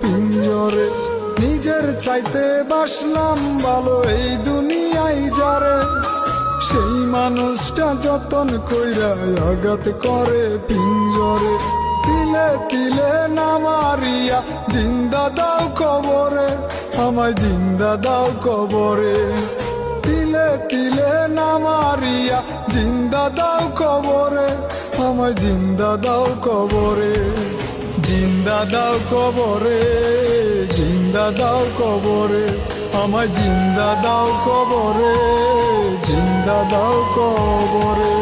পিঞ্জরে নিজের চাইতে বাসলাম ভালো এই দুনিয়ায় যারে, সেই মানুষটা যতন কইরা আঘাত করে পিঞ্জরে। তিলে তিলে না মারিয়া জিন্দা দাও কবরে, আমায় জিন্দা দাও কবরে। তিলে তিলে না মারিয়া জিন্দা দাও কবরে, আমায় জিন্দা দাও কবরে। জিন্দা দাও কবরে, জিন্দা দাও কবরে, আমায় জিন্দা দাও কবরে, জিন্দা দাও কবরে।